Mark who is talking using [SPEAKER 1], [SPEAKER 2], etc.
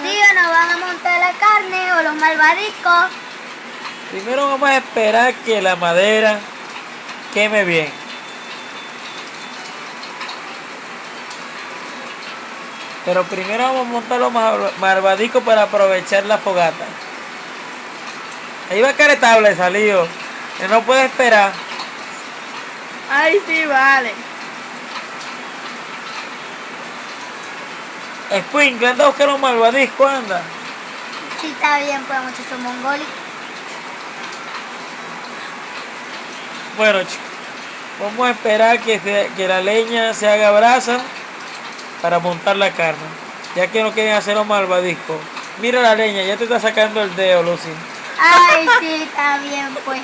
[SPEAKER 1] Tío, ¿nos van a montar la carne o los malvadiscos?
[SPEAKER 2] Primero vamos a esperar que la madera queme bien. Pero primero vamos a montar los malvadiscos para aprovechar la fogata. Ahí va a caer estable, salió. Que no puede esperar.
[SPEAKER 3] Ay, sí, vale.
[SPEAKER 2] Sprinkle, anda a buscar los malvadiscos, anda.
[SPEAKER 1] Sí, está bien, pues, muchacho mongólico.
[SPEAKER 2] Bueno, chicos, vamos a esperar que la leña se haga brasa para montar la carne. Ya que no quieren hacer los malvadiscos. Mira la leña, ya te está sacando el dedo, Lucy.
[SPEAKER 1] Ay, sí, está bien, pues.